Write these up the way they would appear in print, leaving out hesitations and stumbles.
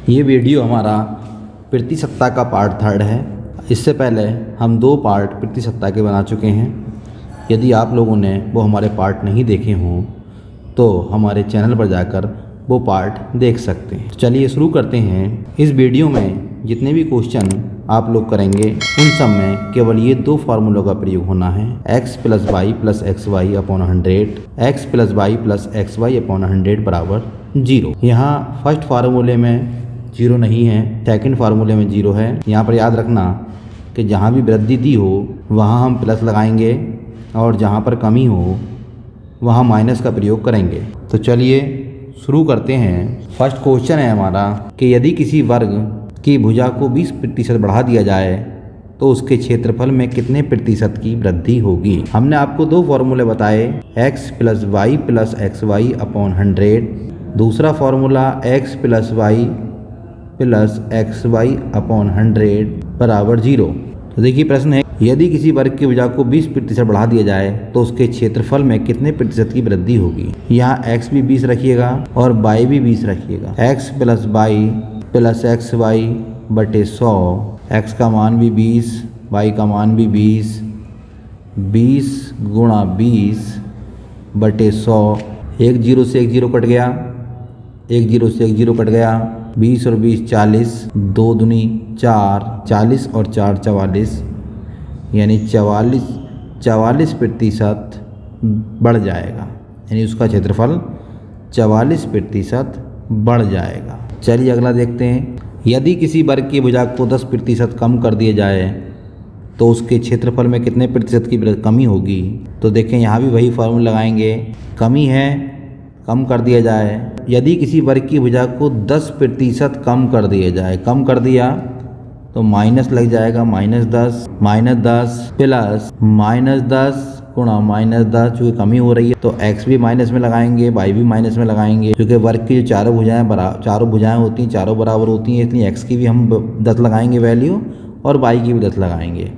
ये वीडियो हमारा प्रति सप्ताह का पार्ट 3 है। इससे पहले हम 2 पार्ट प्रति सप्ताह के बना चुके हैं। यदि आप लोगों ने वो हमारे पार्ट नहीं देखे हों तो हमारे चैनल पर जाकर वो पार्ट देख सकते हैं। तो चलिए शुरू करते हैं। इस वीडियो में जितने भी क्वेश्चन आप लोग करेंगे उन सब में केवल ये 2 फार्मूलों का प्रयोग होना है, x + y + xy upon 100, x + y + xy upon 100 बराबर 0। यहाँ फर्स्ट फार्मूले में 0 नहीं है, सेकंड फार्मूले में 0 है। यहाँ पर याद रखना कि जहाँ भी वृद्धि दी हो वहाँ हम प्लस लगाएंगे और जहाँ पर कमी हो वहाँ माइनस का प्रयोग करेंगे। तो चलिए शुरू करते हैं। फर्स्ट क्वेश्चन है हमारा कि यदि किसी वर्ग की भुजा को 20% बढ़ा दिया जाए तो उसके क्षेत्रफल में कितने प्रतिशत की वृद्धि होगी। हमने आपको 2 फार्मूले बताए, x + y + xy अपॉन 100, दूसरा formula x + y + xy upon 100 बराबर 0। तो देखिए प्रश्न है, यदि किसी वर्ग की भुजा को 20% बढ़ा दिया जाए तो उसके क्षेत्रफल में कितने प्रतिशत की वृद्धि होगी। यहाँ x भी 20 रखिएगा और y भी 20 रखिएगा। x + y + xy बटे 100, x का मान भी 20, y का मान भी 20, 20 गुणा 20 बटे 100। एक 0 से एक 0 कट गया, एक 0 से एक 0 कट गया, 20 और 20 40, 2 दूनी 4, 40 और 4 44, यानी 44% बढ़ जाएगा, यानी उसका क्षेत्रफल 44% बढ़ जाएगा। चलिए अगला देखते हैं। यदि किसी वर्ग की भुजा को 10% कम कर दिया जाए तो उसके क्षेत्रफल में कितने प्रतिशत की कमी होगी। तो देखें यहाँ भी वही फार्मूला लगाएंगे, कमी है, कम कर दिया जाए। यदि किसी वर्ग की भुजा को 10% कम कर दिया जाए, कम कर दिया तो माइनस लग जाएगा, -10 प्लस -10 गुणा -10, चूँकि कमी हो रही है तो x भी माइनस में लगाएंगे, y भी माइनस में लगाएंगे, क्योंकि वर्ग की जो चारों भुजाएं होती हैं, चारों बराबर होती हैं, इसलिए x की भी हम 10 लगाएंगे वैल्यू और y की भी 10 लगाएंगे।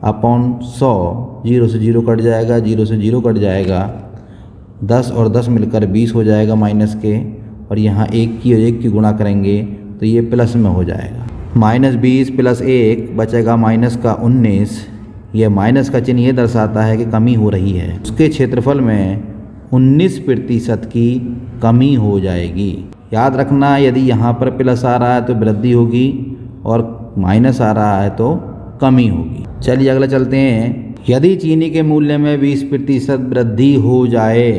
अपॉन 100, 0 से 0 कट जाएगा, 0 से 0 कट जाएगा, 10 और 10 मिलकर 20 हो जाएगा माइनस के, और यहाँ 1 की और 1 की गुणा करेंगे तो ये प्लस में हो जाएगा। -20 + 1 बचेगा -19। यह माइनस का चिन्ह ये दर्शाता है कि कमी हो रही है। उसके क्षेत्रफल में 19% की कमी हो जाएगी। याद रखना, यदि यहाँ पर प्लस आ रहा है तो वृद्धि होगी और माइनस आ रहा है तो कमी होगी। चलिए अगला चलते हैं। यदि चीनी के मूल्य में 20% वृद्धि हो जाए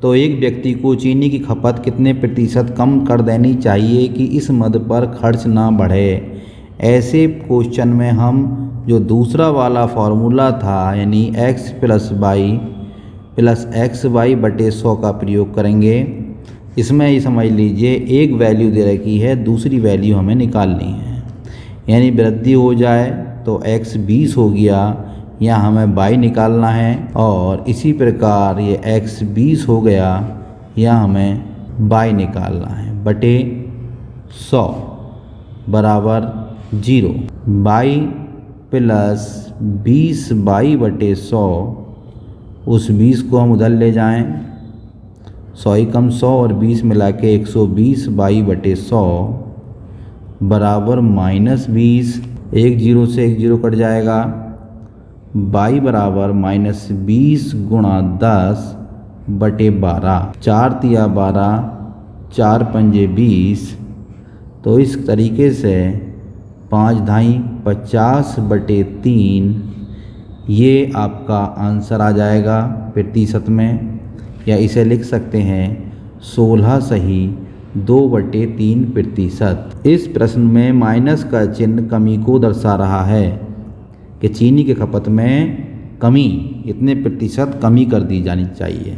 तो एक व्यक्ति को चीनी की खपत कितने प्रतिशत कम कर देनी चाहिए कि इस मद पर खर्च ना बढ़े। ऐसे क्वेश्चन में हम जो दूसरा वाला फार्मूला था, यानी x + y + xy बटे 100 का प्रयोग करेंगे। इसमें ये समझ लीजिए एक वैल्यू दे रखी है, दूसरी वैल्यू हमें निकालनी है। यानी वृद्धि हो जाए तो x 20 हो गया, यहाँ हमें y निकालना है, और इसी प्रकार ये x 20 हो गया, यहाँ हमें y निकालना है, बटे 100 बराबर 0। y + 20y बटे 100, उस 20 को हम उधर ले जाएं, 100 ही कम 100 और 20 मिला के 120y बटे 100 बराबर -20। एक 0 से एक 0 कट जाएगा, y बराबर -20 गुणा 10 बटे 12, 4 तिया 12, 4 पंजे 20। तो इस तरीके से 5 ढाई 50 बटे 3, ये आपका आंसर आ जाएगा प्रतिशत में, या इसे लिख सकते हैं 16 सही 2/3%। इस प्रश्न में माइनस का चिन्ह कमी को दर्शा रहा है कि चीनी की खपत में कमी, इतने प्रतिशत कमी कर दी जानी चाहिए,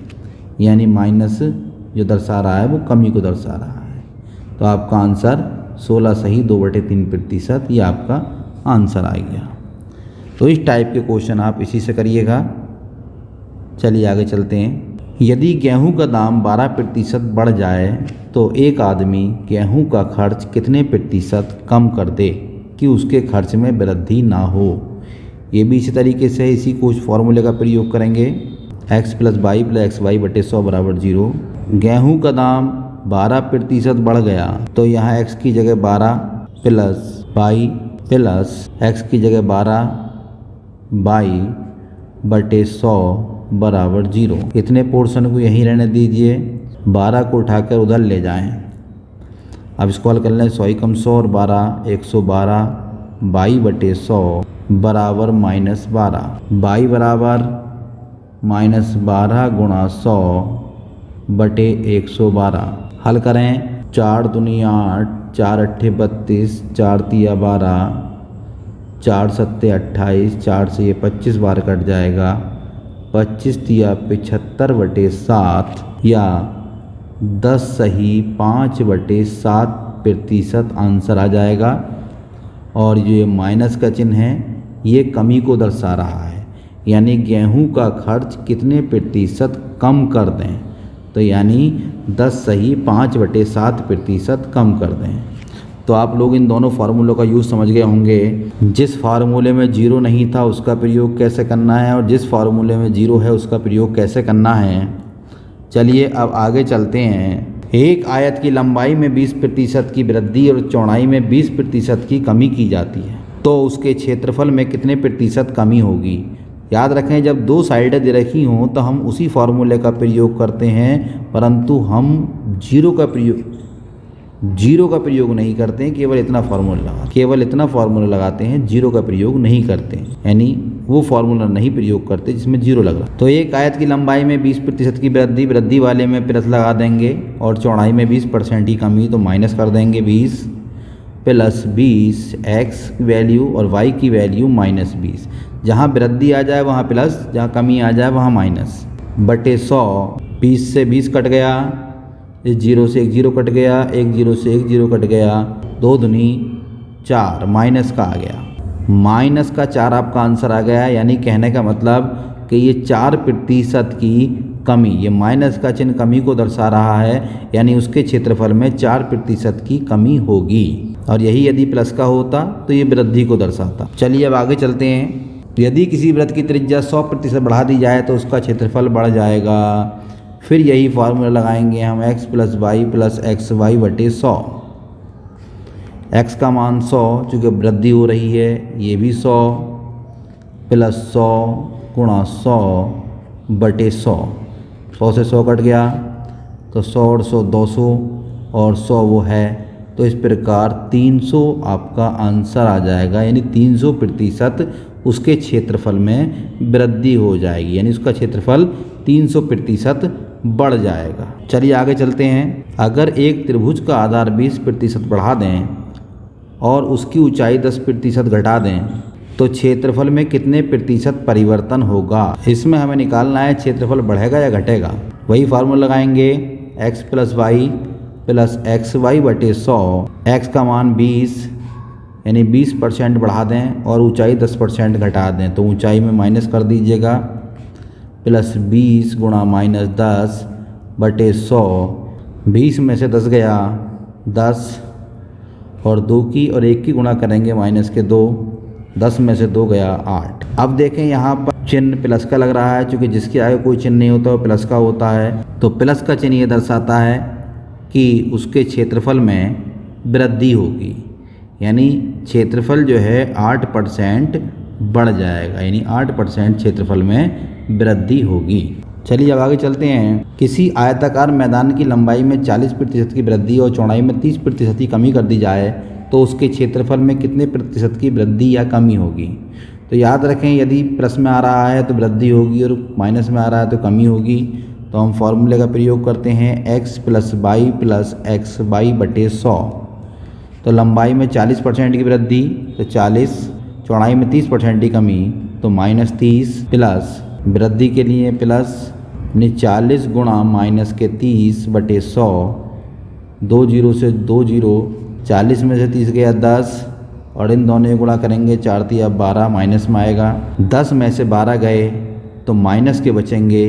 यानी माइनस जो दर्शा रहा है वो कमी को दर्शा रहा है। तो आपका आंसर 16 सही 2/3%, ये आपका आंसर आ गया। तो इस टाइप के क्वेश्चन आप इसी से करिएगा। चलिए आगे चलते हैं। यदि गेहूं का दाम 12% बढ़ जाए तो एक आदमी गेहूं का खर्च कितने प्रतिशत कम कर दे कि उसके खर्च में वृद्धि ना हो। ये भी इसी तरीके से इसी कुछ फॉर्मूले का प्रयोग करेंगे। x + y + xy बटे 100 बराबर 0। गेहूं का दाम 12% बढ़ गया तो यहाँ x की जगह 12 प्लस y प्लस x की जगह 12 y बटे 100 बराबर 0। इतने पोर्शन को यहीं रहने दीजिए, 12 को उठाकर उधर ले जाएं। अब इसको हल कर लें, 100 कम 100 और 12 112 y बटे 100 बराबर -12। y बराबर -12 गुणा 100 बटे 112। हल करें, 4 दूनी 8, 4 अट्ठे 32, 4 तिया 12, 4 सत्ते 28, 4 से ये 25 बार कट जाएगा, 25 तिया 75 बटे 7 या 10 सही 5 बटे 7% आंसर आ जाएगा। और ये माइनस का चिन्ह है ये कमी को दर्शा रहा है, यानी गेहूं का खर्च कितने प्रतिशत कम कर दें, तो यानी 10 सही 5 बटे 7% कम कर दें। तो आप लोग इन दोनों फार्मूलों का यूज़ समझ गए होंगे। जिस फार्मूले में 0 नहीं था उसका प्रयोग कैसे करना है और जिस फार्मूले में 0 है उसका प्रयोग कैसे करना है। चलिए अब आगे चलते हैं। एक आयत की लंबाई में 20% की वृद्धि और चौड़ाई में 20% की कमी की जाती है, तो उसके क्षेत्रफल में कितने प्रतिशत कमी होगी। याद रखें, जब दो साइडें दे रखी हों तो हम उसी फार्मूले का प्रयोग करते हैं, परंतु हम जीरो का प्रयोग नहीं करते हैं। केवल इतना फार्मूला लगाते हैं, जीरो का प्रयोग नहीं करते हैं, यानी वो फार्मूला नहीं प्रयोग करते जिसमें जीरो लग रहा। तो एक आयत की लंबाई में 20% की वृद्धि वाले में प्लस लगा देंगे और चौड़ाई में 20% की कमी, तो माइनस कर देंगे 20 प्लस 20 x की वैल्यू और y की वैल्यू -20। जहाँ वृद्धि आ जाए वहाँ प्लस, जहाँ कमी आ जाए वहाँ माइनस, बटे 100। 20 से 20 कट गया, इस 0 से 1 0 कट गया, 1 0 से 1 0 कट गया, 2 दूनी 4, माइनस का आ गया, माइनस का 4 आपका आंसर आ गया। यानी कहने का मतलब कि ये 4% की कमी, ये माइनस का चिन्ह कमी को दर्शा रहा है, यानी उसके क्षेत्रफल में 4% की कमी होगी। और यही यदि प्लस का होता तो ये वृद्धि को दर्शाता। चलिए अब आगे चलते हैं। यदि किसी वृत्त की त्रिज्या 100% बढ़ा दी जाए तो उसका क्षेत्रफल बढ़ जाएगा। फिर यही फार्मूला लगाएंगे हम, x plus y plus x y बटे 100। x का मान 100, चूँकि वृद्धि हो रही है, ये भी 100 प्लस 100 गुणा 100 बटे 100। 100 से 100 कट गया तो 100 और 100 200 और 100 वो है, तो इस प्रकार 300 आपका आंसर आ जाएगा। यानी 300% उसके क्षेत्रफल में वृद्धि हो जाएगी, यानी उसका क्षेत्रफल 300% बढ़ जाएगा। चलिए आगे चलते हैं। अगर एक त्रिभुज का आधार 20% बढ़ा दें और उसकी ऊंचाई 10% घटा दें तो क्षेत्रफल में कितने प्रतिशत परिवर्तन होगा। इसमें हमें निकालना है क्षेत्रफल बढ़ेगा या घटेगा। वही फार्मूला लगाएंगे, x plus y plus x y बटे 100। x का मान 20 यानी 20% बढ़ा दें और ऊंचाई 10% घटा दें, तो ऊंचाई में माइनस कर दीजिएगा, प्लस 20 गुणा -10 बटे 100। 20 में से 10 गया 10 और 2 की और 1 की गुणा करेंगे माइनस के 2, 10 में से 2 गया 8। अब देखें यहाँ पर चिन्ह प्लस का लग रहा है, क्योंकि जिसके आगे कोई चिन्ह नहीं होता वो प्लस का होता है। तो प्लस का चिन्ह ये दर्शाता है कि उसके क्षेत्रफल में वृद्धि होगी, यानी क्षेत्रफल जो है 8% बढ़ जाएगा, यानी 8% क्षेत्रफल में वृद्धि होगी। चलिए अब आगे चलते हैं। किसी आयताकार मैदान की लंबाई में 40% की वृद्धि और चौड़ाई में 30% की कमी कर दी जाए तो उसके क्षेत्रफल में कितने प्रतिशत की वृद्धि या कमी होगी। तो याद रखें, यदि प्लस में आ रहा है तो वृद्धि होगी और माइनस में आ रहा है तो कमी होगी। तो हम फॉर्मूले का प्रयोग करते हैं, x plus y plus x y बटे 100। तो लंबाई में 40% की वृद्धि तो 40, चौड़ाई में 30% की कमी तो -30, प्लस वृद्धि के लिए प्लस 40 गुणा -30 बटे 100। 2 0 से 2 0, 40 में से 30 गया 10 और इन दोनों गुणा करेंगे, 4 3 12 माइनस में आएगा। 10 में से 12 गए तो माइनस के बचेंगे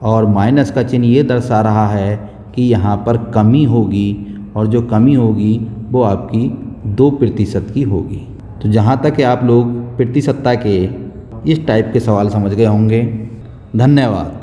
और माइनस का चिन्ह ये दर्शा रहा है कि यहाँ पर कमी होगी और जो कमी होगी वो आपकी 2% की होगी। तो जहाँ तक कि आप लोग प्रतिशतता के इस टाइप के सवाल समझ गए होंगे। धन्यवाद।